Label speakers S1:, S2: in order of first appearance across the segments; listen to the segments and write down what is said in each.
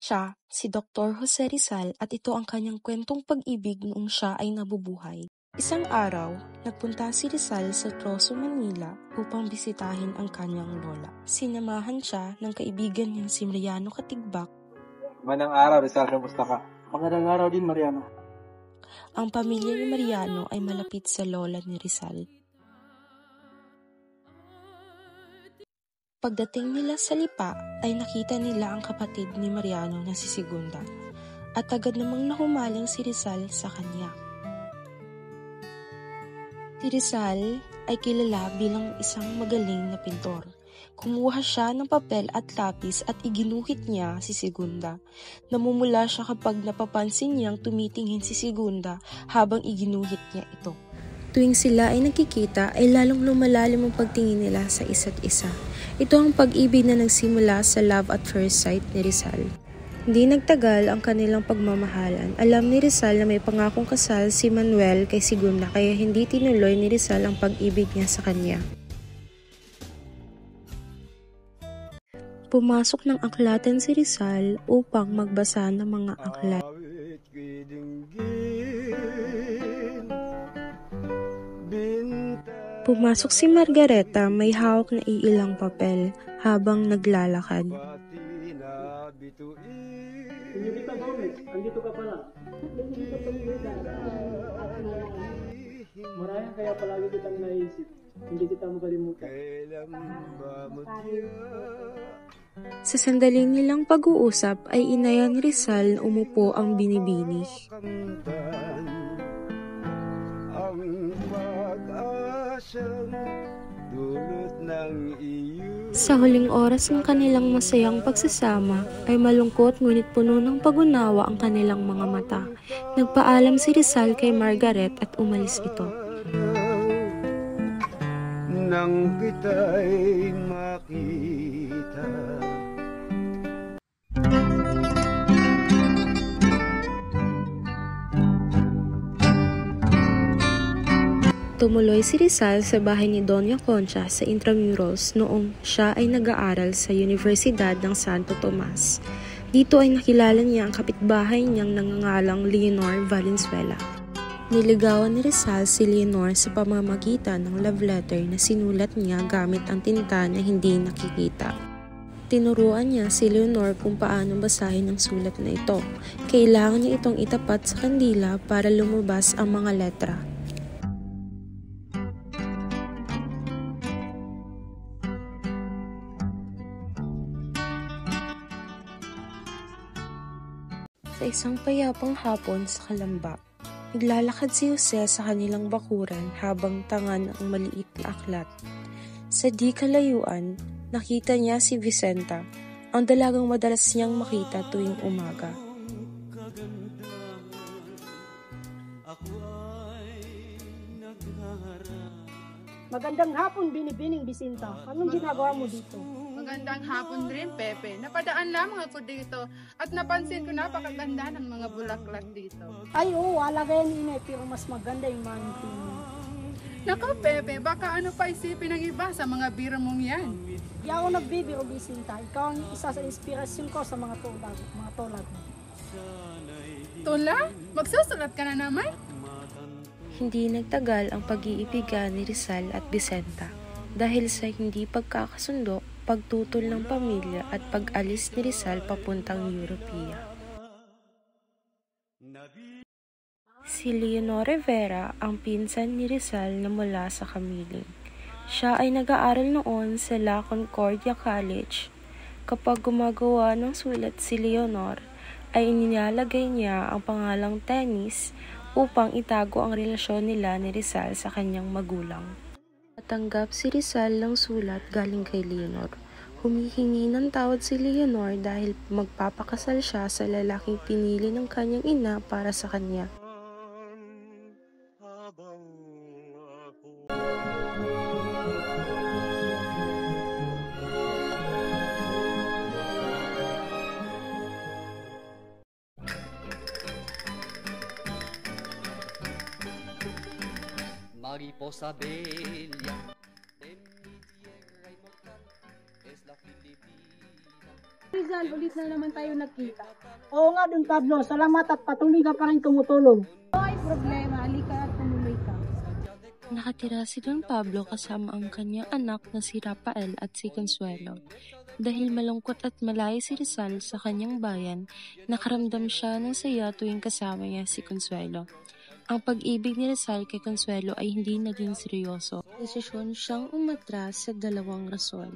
S1: Siya, si Dr. Jose Rizal at ito ang kanyang kwentong pag-ibig noong siya ay nabubuhay. Isang araw, nagpunta si Rizal sa Troso, Manila upang bisitahin ang kanyang lola. Sinamahan siya ng kaibigan niyang si Mariano Katigbak.
S2: Magandang araw, Rizal. Kamusta ka? Magandang araw din, Mariano.
S1: Ang pamilya ni Mariano ay malapit sa lola ni Rizal. Pagdating nila sa Lipa ay nakita nila ang kapatid ni Mariano na si Segunda at agad namang nahumaling si Rizal sa kanya. Si Rizal ay kilala bilang isang magaling na pintor. Kumuha siya ng papel at lapis at iginuhit niya si Segunda. Namumula siya kapag napapansin niyang tumitingin si Segunda habang iginuhit niya ito. Tuwing sila ay nagkikita ay lalong lumalalim ang pagtingin nila sa isa't isa. Ito ang pag-ibig na nagsimula sa love at first sight ni Rizal. Hindi nagtagal ang kanilang pagmamahalan. Alam ni Rizal na may pangakong kasal si Manuel kay Segunda kaya hindi tinuloy ni Rizal ang pag-ibig niya sa kanya. Pumasok ng aklatan si Rizal upang magbasa ng mga aklat. Pumasok si Margareta may hawak na iilang papel habang naglalakad.
S3: Señorita Gomez, andito ka pala. Marahil kaya palagi kitang naisip. Hindi kita makalimutan.
S1: Sa sandaling nilang pag-uusap ay inaya ni Rizal na umupo ang binibini. Sa huling oras ng kanilang masayang pagsasama ay malungkot ngunit puno ng pag-unawa ang kanilang mga mata. Nagpaalam si Rizal kay Margaret at umalis ito.
S4: Nang kita'y makita.
S1: Tumuloy si Rizal sa bahay ni Doña Concha sa Intramuros noong siya ay nag-aaral sa Universidad ng Santo Tomas. Dito ay nakilala niya ang kapitbahay niyang nangangalang Leonor Valenzuela. Niligawan ni Rizal si Leonor sa pamamagitan ng love letter na sinulat niya gamit ang tinta na hindi nakikita. Tinuruan niya si Leonor kung paano basahin ang sulat na ito. Kailangan niya itong itapat sa kandila para lumabas ang mga letra. Sa isang payapang hapon sa Kalamba, naglalakad si Jose sa kanilang bakuran habang tangan ang maliit na aklat. Sa di kalayuan, nakita niya si Vicenta, ang dalagang madalas niyang makita tuwing umaga.
S5: Magandang hapon, Binibining Vicenta. Anong ginagawa mo dito?
S6: Magandang hapon rin, Pepe. Napadaan lamang ako dito at napansin ko napakaganda ng mga bulaklak dito.
S5: Ay, oo, alaga yan inay, pero mas maganda yung manting mo.
S6: Nako, Pepe, baka ano pa isipin ng iba sa mga biro mong yan.
S5: Di ako nagbibiro, Vicenta. Ikaw ang isa sa inspirasyon ko sa mga tulad.
S6: Tula? Magsusulat ka na naman?
S1: Hindi nagtagal ang pag-iibigan ni Rizal at Vicenta dahil sa hindi pagkakasundo, pagtutol ng pamilya at pag-alis ni Rizal papuntang Europea. Si Leonor Rivera ang pinsan ni Rizal na mula sa Kamiling. Siya ay nag-aaral noon sa La Concordia College. Kapag gumagawa ng sulat si Leonor, ay inilalagay niya ang pangalang Tennis upang itago ang relasyon nila ni Rizal sa kanyang magulang. Natanggap si Rizal ng sulat galing kay Leonor. Humihingi ng tawad si Leonor dahil magpapakasal siya sa lalaking pinili ng kanyang ina para sa kanya.
S7: Mariposa bella de mi tierra inmortal es la Filipina.
S5: Rizal, Rizal, ulit na naman tayo nagkita.
S3: Oo nga Don Pablo, salamat at patuloy ka pa rin tumutulong.
S5: Ay, problema, halika at tumuloy ka.
S1: Nakatira si Don Pablo kasama ang kanyang anak na si Rafael at si Consuelo. Dahil malungkot at malayo si Rizal sa kanyang bayan, nakaramdam siya ng saya tuwing kasama niya si Consuelo. Ang pag-ibig ni Rizal kay Consuelo ay hindi naging seryoso. Desisyon siyang umatras sa dalawang rason.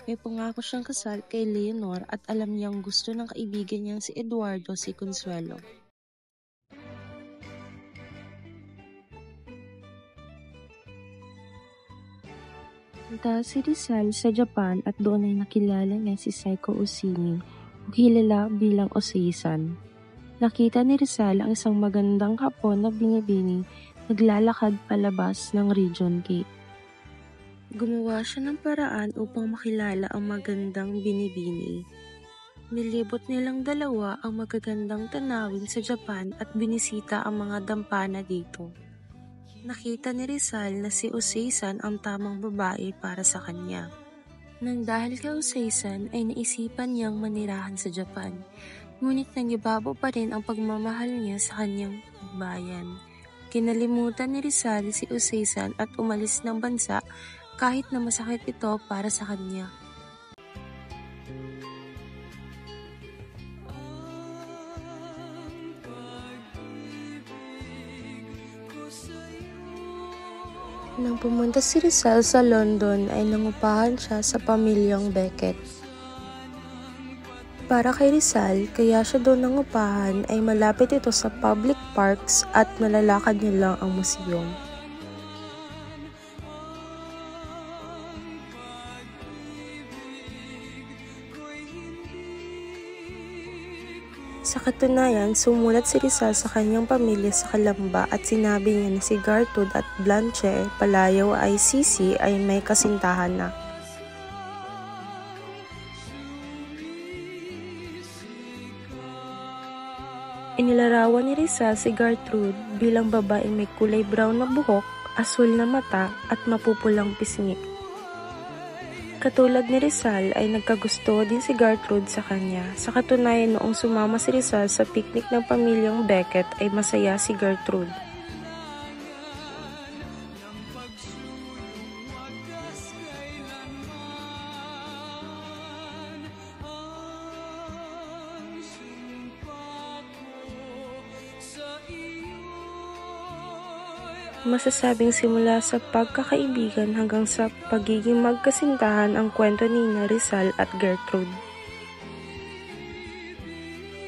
S1: May pangako siyang kasal kay Leonor at alam niyang gusto ng kaibigan niyang si Eduardo si Consuelo. Punta si Rizal sa Japan at doon ay nakilala niya si Saiko Usini, o kilala bilang Osei-san. Nakita ni Rizal ang isang magandang hapon na binibini naglalakad palabas ng Region Gate. Gumawa siya ng paraan upang makilala ang magandang binibini. Nilibot nilang dalawa ang magagandang tanawin sa Japan at binisita ang mga dampana dito. Nakita ni Rizal na si Osei-san ang tamang babae para sa kanya. Nang dahil kay Osei-san ay naisipan niyang manirahan sa Japan, ngunit nangibabaw pa rin ang pagmamahal niya sa kanyang bayan. Kinalimutan ni Rizal si Osei-san at umalis ng bansa kahit na masakit ito para sa kanya. Nang pumunta si Rizal sa London ay nangupahan siya sa pamilyang Beckett. Para kay Rizal, kaya siya doon nangupahan ay malapit ito sa public parks at malalakad niya lang ang museum. Sa katunayan, sumulat si Rizal sa kanyang pamilya sa Calamba at sinabi niya na si Gertrude at Blanche Palayo ay Sisi ay may kasintahan na. Inilarawan ni Rizal si Gertrude bilang babaeng may kulay brown na buhok, asul na mata at mapupulang pisngi. Katulad ni Rizal ay nagkagusto din si Gertrude sa kanya. Sa katunayan, noong sumama si Rizal sa picnic ng pamilyang Beckett ay masaya si Gertrude. Masasabing simula sa pagkakaibigan hanggang sa pagiging magkasintahan ang kwento ni Rizal at Gertrude.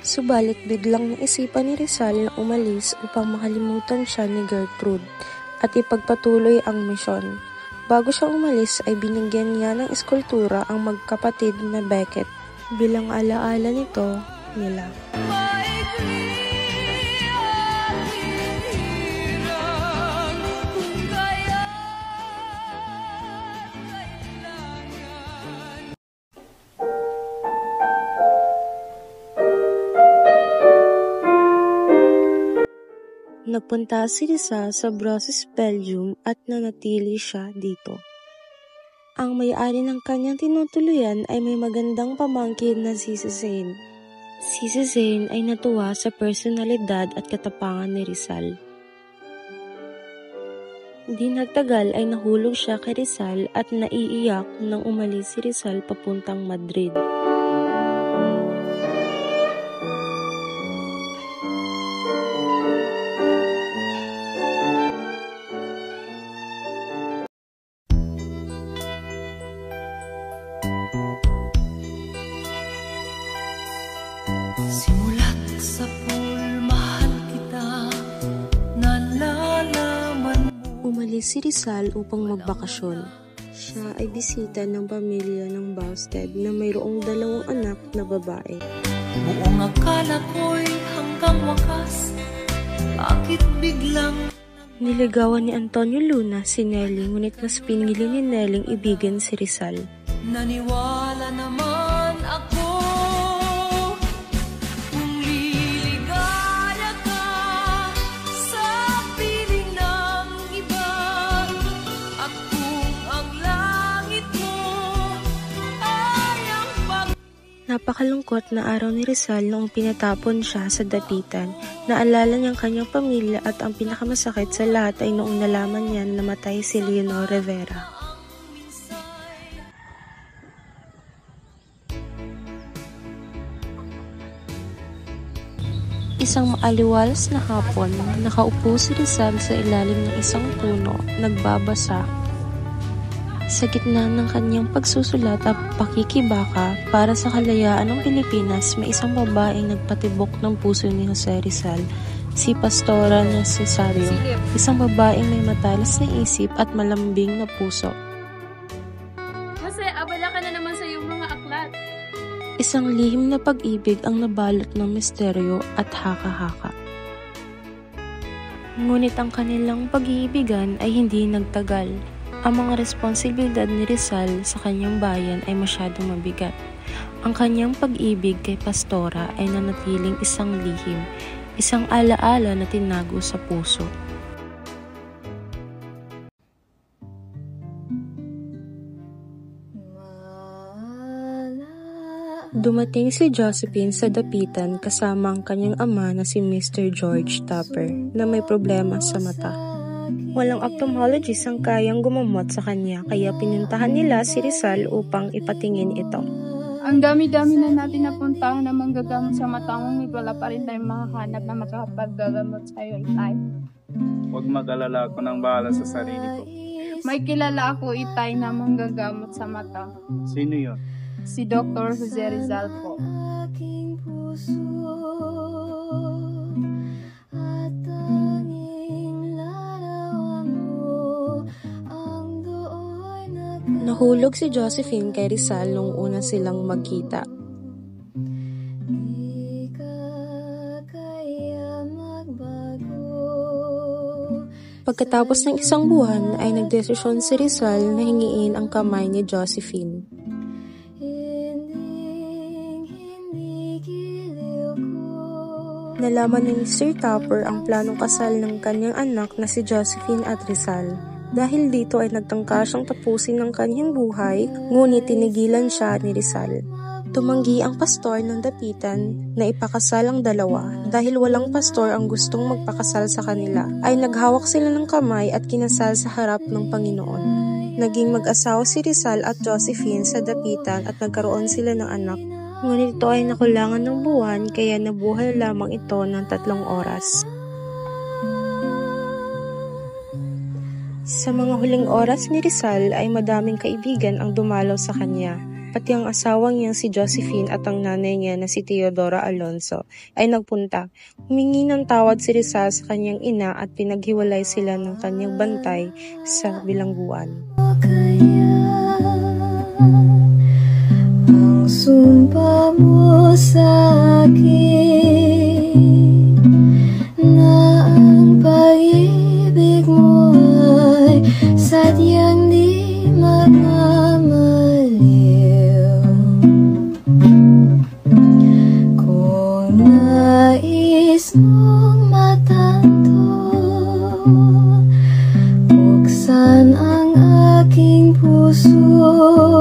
S1: Subalit biglang naisipan ni Rizal na umalis upang makalimutan siya ni Gertrude at ipagpatuloy ang misyon. Bago siya umalis ay binigyan niya ng eskultura ang magkapatid na Beckett bilang alaala nito nila. Nagpunta si Rizal sa Brussels, Belgium at nanatili siya dito. Ang may-ari ng kanyang tinutuluyan ay may magandang pamangkin na si Suzanne. Si Suzanne ay natuwa sa personalidad at katapangan ni Rizal. Di nagtagal ay nahulog siya kay Rizal at naiiyak nang umalis si Rizal papuntang Madrid.
S8: Simulat sa pool, mahal kita, nalalaman mo.
S1: Umalis si Rizal upang magbakasyon. Siya ay bisita ng pamilya ng Bausted na mayroong 2 anak na babae.
S8: Buong akala ko'y hanggang wakas, bakit biglang
S1: Niligawan ni Antonio Luna si Nelly, ngunit mas pinili ni Nelly ibigan si Rizal.
S8: naniwala naman ako?
S1: Napakalungkot na araw ni Rizal noong pinatapon siya sa dapitan. Naalala niyang kanyang pamilya at ang pinakamasakit sa lahat ay noong nalaman niya na namatay si Leonor Rivera. Isang maaliwalas na hapon, nakaupo si Rizal sa ilalim ng isang puno, nagbabasa. Sa gitna ng kanyang pagsusulat at pakikibaka para sa kalayaan ng Pilipinas, may isang babaeng nagpatibok ng puso ni Jose Rizal, si Pastora Necesario, isang babaeng may matalas na isip at malambing na puso.
S9: Jose, abala ka na naman sa iyong mga aklat.
S1: Isang lihim na pag-ibig ang nabalot ng misteryo at haka-haka. Ngunit ang kanilang pag-iibigan ay hindi nagtagal. Ang mga responsibilidad ni Rizal sa kanyang bayan ay masyadong mabigat. Ang kanyang pag-ibig kay Pastora ay nanatiling isang lihim, isang alaala na tinago sa puso. Dumating si Josephine sa dapitan kasama ang kanyang ama na si Mr. George Tupper na may problema sa mata. Walang ophthalmologist ang kayang gumamot sa kanya kaya pinuntahan nila si Rizal upang ipatingin ito.
S6: Ang dami-dami na natin napuntang na manggagamot sa mata mo, wala pa rin tayong makahanap na makapaggagamot sa iyo, Itay.
S2: Huwag mag-alala, ako nang bahala sa sarili ko.
S6: May kilala ako, Itay, na manggagamot sa mata.
S2: Sino yun?
S6: Si Dr. Jose Rizal po.
S1: Nahulog si Josephine kay Rizal nung una silang magkita. Pagkatapos ng isang buwan ay nagdesisyon si Rizal na hingiin ang kamay ni Josephine. Nalaman ni Mr. Tupper ang planong kasal ng kanyang anak na si Josephine at Rizal. Dahil dito ay nagtangka siyang tapusin ng kanyang buhay, ngunit tinigilan siya ni Rizal. Tumanggi ang pastor ng dapitan na ipakasal ang dalawa. Dahil walang pastor ang gustong magpakasal sa kanila, ay naghawak sila ng kamay at kinasal sa harap ng Panginoon. Naging mag-asawa si Rizal at Josephine sa dapitan at nagkaroon sila ng anak. Ngunit ito ay nakulangan ng buwan kaya nabuhay lamang ito ng 3 oras. Sa mga huling oras ni Rizal ay madaming kaibigan ang dumalaw sa kanya. Pati ang asawang niyang si Josephine at ang nanay niya na si Teodora Alonso ay nagpunta. Humingi ng tawad si Rizal sa kanyang ina at pinaghiwalay sila ng kanyang bantay sa bilangguan.
S8: Ang sumpa mo sa akin na ang pag-ibig mo ay sadyang di magmamaliw. Kung nais mong matanto, buksan ang aking puso.